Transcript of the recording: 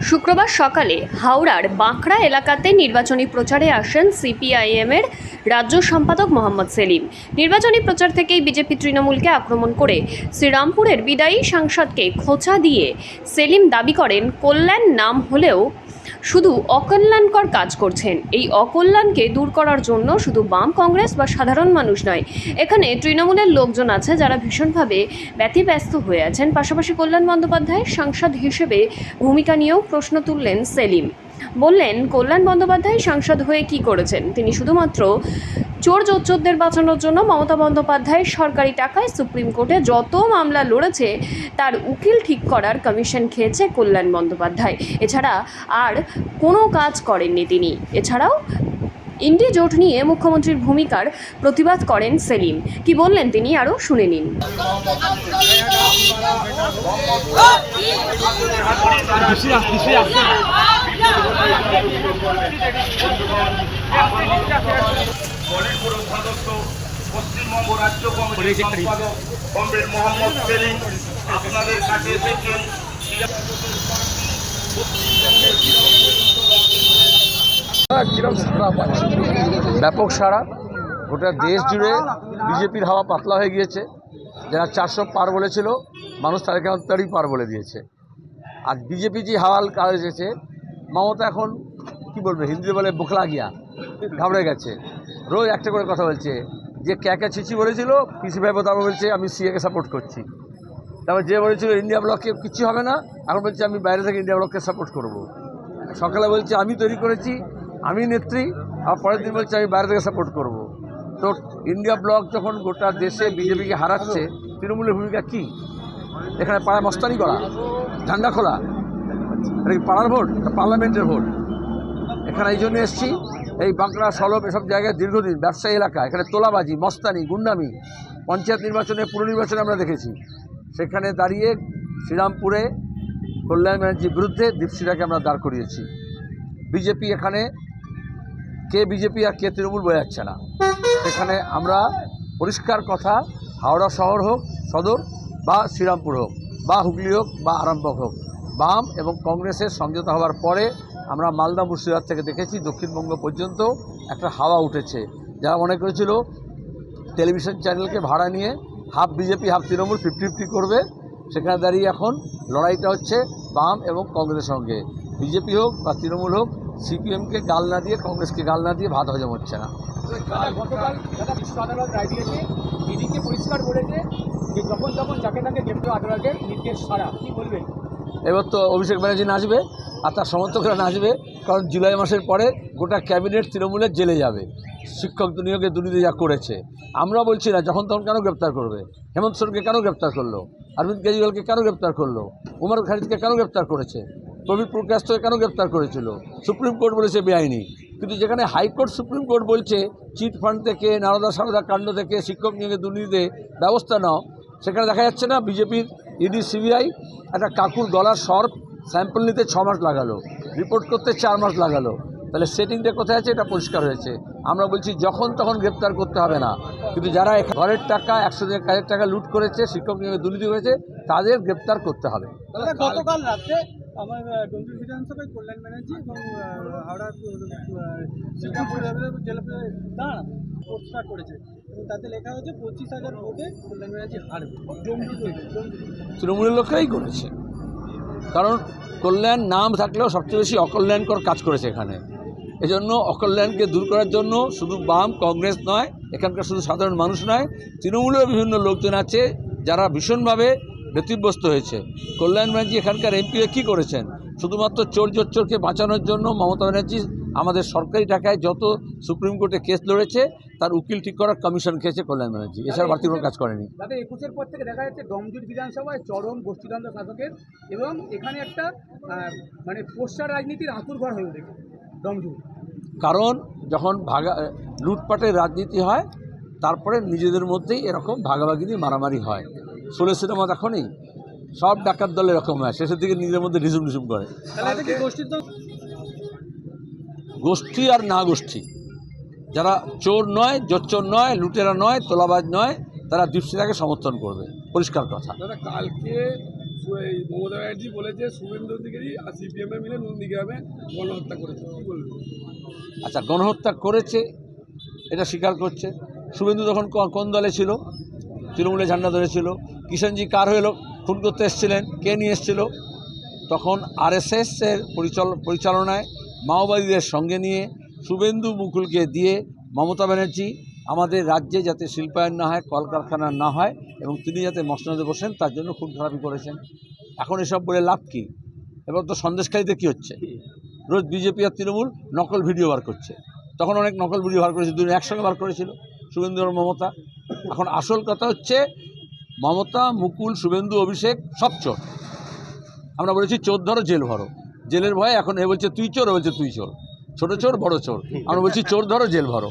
শুক্রবার সকালে হাওড়ার বাঁকড়া এলাকাতে নির্বাচনী প্রচারে আসেন সিপিআইএমের রাজ্য সম্পাদক মোহাম্মদ সেলিম। নির্বাচনী প্রচার থেকেই বিজেপি তৃণমূলকে আক্রমণ করে শ্রীরামপুরের বিদায়ী সাংসদকে খোঁচা দিয়ে সেলিম দাবি করেন কল্যাণ নাম হলেও শুধু অকল্যাণকর কাজ করছেন। এই অকল্যাণকে দূর করার জন্য শুধু বাম কংগ্রেস বা সাধারণ মানুষ নয়, এখানে তৃণমূলের লোকজন আছে যারা ভীষণভাবে ব্যতিব্যস্ত হয়ে আছেন। পাশাপাশি কল্যাণ বন্দ্যোপাধ্যায়ের সাংসদ হিসেবে ভূমিকা নিয়েও প্রশ্ন তুললেন সেলিম। বললেন, কল্যাণ বন্দ্যোপাধ্যায় সাংসদ হয়ে কি করেছেন? তিনি শুধুমাত্র চোর জোচ্চোরদের বাঁচানোর জন্য মমতা বন্দ্যোপাধ্যায় সরকারি টাকায় সুপ্রিম কোর্টে যত মামলা লড়েছে তার উকিল ঠিক করার কমিশন খেয়েছে কল্যাণ বন্দ্যোপাধ্যায়। এছাড়া আর কোনো কাজ করেননি তিনি। এছাড়াও ইন্ডি জোট নিয়ে মুখ্যমন্ত্রীর ভূমিকার প্রতিবাদ করেন সেলিম। কি বললেন তিনি আরও শুনে নিন। পশ্চিমবঙ্গ রাজ্য কমিটির সম্পাদক কমরেড মোহাম্মদ সেলিম আপনাদের কাছে এসেছেন। ব্যাপক সাড়া, গোটা দেশ জুড়ে বিজেপির হাওয়া পাতলা হয়ে গিয়েছে। যারা 400 পার বলেছিল, মানুষ তাদেরকে এখন 30 পার বলে দিয়েছে। আর বিজেপি যে হাওয়াল কাজ এসেছে, মমতা এখন কি বলবে, হিন্দিতে বলে বোখলা গিয়া, ঘাবড়ে গেছে। রোজ একটা করে কথা বলছে, যে ক্যাকা ছিচি বলেছিল পিসি ভাইবো তারপর বলছে আমি সিএকে সাপোর্ট করছি। তারপর যে বলেছিল ইন্ডিয়া ব্লককে কিছু হবে না, এখন বলছে আমি বাইরে থেকে ইন্ডিয়া ব্লককে সাপোর্ট করব। সকালে বলছে আমি তৈরি করেছি, আমি নেত্রী, আর পরের দিন বলছে আমি বাইরে থেকে সাপোর্ট করব। তো ইন্ডিয়া ব্লক যখন গোটা দেশে বিজেপিকে হারাচ্ছে, তৃণমূলের ভূমিকা কী? এখানে পাড়ায় মস্তানি করা, ঝান্ডা খোলা, এটা কি পাড়ার ভোট? পার্লামেন্টের ভোট। এখানে এই জন্য এসছি, এই বাঁকড়া সলভ এসব জায়গায় দীর্ঘদিন ব্যবসায়ী এলাকা, এখানে তোলাবাজি, মস্তানি, গুন্ডামি পঞ্চায়েত নির্বাচনে, পুর নির্বাচনে আমরা দেখেছি। সেখানে দাঁড়িয়ে শ্রীরামপুরে কল্যাণ ব্যানার্জির বিরুদ্ধে দীপশিরাকে আমরা দাঁড় করিয়েছি। বিজেপি এখানে কে বিজেপি আর কে তৃণমূল বোঝা যাচ্ছে না। সেখানে আমরা পরিষ্কার কথা, হাওড়া শহর হোক, সদর বা শ্রীরামপুর হোক বা হুগলি হোক বা আরামবাগ হোক, বাম এবং কংগ্রেসের সমঝোতা হওয়ার পরে আমরা মালদা মুর্শিদাবাদ থেকে দেখেছি দক্ষিণবঙ্গ পর্যন্ত একটা হাওয়া উঠেছে। যারা মনে করেছিল টেলিভিশন চ্যানেলকে ভাড়া নিয়ে হাফ বিজেপি হাফ তৃণমূল 50-50 করবে, সেখানে দাঁড়িয়ে এখন লড়াইটা হচ্ছে বাম এবং কংগ্রেসের সঙ্গে। বিজেপি হোক বা তৃণমূল হোক, সিপিএমকে গাল না দিয়ে, কংগ্রেসকে গাল না দিয়ে ভাত হজম হচ্ছে না। গতকাল বিশ্ব আদালত রায় দিয়েছে, ইডিকে পরিষ্কার বলেছে যে যখন যাকে তাকে গ্রেপ্তার আদালতের নির্দেশ ছাড়া। কি বলবেন? এবার তো অভিষেক ব্যানার্জি নাচবে আর তার সমর্থকরা নাচবে, কারণ জুলাই মাসের পরে গোটা ক্যাবিনেট তৃণমূলের জেলে যাবে। শিক্ষক নিয়োগে দুর্নীতি যা করেছে, আমরা বলছি না যখন তখন কেন গ্রেপ্তার করবে? হেমন্ত সোরেনকে কেন গ্রেপ্তার করলো? অরবিন্দ কেজরিওয়ালকে কেন গ্রেপ্তার করলো? উমর খালিদকে কেন গ্রেপ্তার করেছে? প্রবীর প্রকাশকে কেন গ্রেপ্তার করেছিল? সুপ্রিম কোর্ট বলেছে বেআইনি। কিন্তু যেখানে হাইকোর্ট সুপ্রিম কোর্ট বলছে চিট ফান্ড থেকে, নারদা সারদা কাণ্ড থেকে, শিক্ষক নিয়োগে দুর্নীতিতে ব্যবস্থা নাও, সেখানে দেখা যাচ্ছে না বিজেপির ইডি সিবিআই একটা কাকুর গলার সর্প স্যাম্পল নিতে 6 মাস লাগালো, রিপোর্ট করতে 4 মাস লাগালো। তাহলে সেটিংটা কোথায় আছে? এটা পরিষ্কার হয়েছে। আমরা বলছি যখন তখন গ্রেপ্তার করতে হবে না, কিন্তু যারা ঘরের টাকা, 100 দিনের কাজের টাকা লুট করেছে, শিক্ষক নিয়োগে দুর্নীতি করেছে, তাদের গ্রেপ্তার করতে হবে। গতকাল রাত্রে আমার ডোমজুর বিধানসভায় কল্যাণ ব্যানার্জি এবং হাওড়া জেলা পোস্টার করেছে এবং তাতে লেখা হয়েছে 25,000 ভোটে কল্যাণ ব্যানার্জি হারবে। তৃণমূলের লোকেরাই করেছে, কারণ কল্যাণ নাম থাকলেও সবচেয়ে বেশি অকল্যাণকর কাজ করেছে এখানে। এজন্য অকল্যাণকে দূর করার জন্য শুধু বাম কংগ্রেস নয়, এখানকার শুধু সাধারণ মানুষ নয়, তৃণমূলের বিভিন্ন লোকজন আছে যারা ভীষণভাবে ব্যতিব্যস্ত হয়েছে। কল্যাণ ব্যানার্জি এখানকার এমপি কী করেছেন? শুধুমাত্র চোর জোচ্চোরকে বাঁচানোর জন্য মমতা ব্যানার্জি আমাদের সরকারি টাকায় যত সুপ্রিম কোর্টে কেস লড়েছে তার উকিল ঠিক করার কমিশন খেয়েছে কল্যাণ ব্যানার্জি, এছাড়া বাড়তি কোনো কাজ করেনি। তাদের 21-এর পর থেকে দেখা যাচ্ছে ডোমজুর বিধানসভায় চরম গোষ্ঠীদ্বন্দ্ব শাসকের, এবং এখানে একটা মানে পোস্টার রাজনীতির আঁতুড়ঘর হয়ে উঠেছে ডোমজুর। কারণ যখন লুটপাটের রাজনীতি হয়, তারপরে নিজেদের মধ্যেই এরকম ভাগাভাগি দিয়ে মারামারি হয়। 16 সিনেমা দেখনি, সব ডাকাত দল এরকম হয়, শেষের দিকে নিজেদের মধ্যে রিজুম করে। গোষ্ঠী আর না গোষ্ঠী, যারা চোর নয়, জোচ্চোর নয়, লুটেরা নয়, তোলাবাজ নয়, তারা দীপশিরাকে সমর্থন করবে, পরিষ্কার কথা। দাদা, কালকে এই মমতা ব্যানার্জি বলেছে শুভেন্দু অধিকারী আর সিপিএমে মিলে নন্দীগ্রামে গণহত্যা করেছে, কী বলবেন? আচ্ছা, গণহত্যা করেছে এটা স্বীকার করছে। শুভেন্দু তখন কোন দলে ছিল? তৃণমূলে ঝান্ডা ধরেছিল। কিষণজি কার হয়ে খুন করতে এসেছিলেন? কে নিয়ে এসেছিল? তখন আরএসএসের পরিচালনায় মাওবাদীদের সঙ্গে নিয়ে শুভেন্দু মুকুলকে দিয়ে মমতা ব্যানার্জি আমাদের রাজ্যে যাতে শিল্পায়ন না হয়, কলকারখানা না হয় এবং তিনি যাতে মসনদে বসেন তার জন্য খুন খারাপি করেছেন। এখন এসব বলে লাভ কী? এবার তো সন্দেশখালিতে কী হচ্ছে? রোজ বিজেপি আর তৃণমূল নকল ভিডিও বার করছে। তখন অনেক নকল ভিডিও বার করেছে, দুজন একসঙ্গে বার করেছিল, শুভেন্দু আর মমতা। এখন আসল কথা হচ্ছে মমতা, মুকুল, শুভেন্দু, অভিষেক সব চোর। আমরা বলেছি চোর ধরো জেল ভরো। জেলের ভয়ে এখন এ বলছে তুই চোর, ও বলছে তুই চোর। ছোট চোর বড় চোর, আমরা বলছি চোর ধরো জেল ভরো।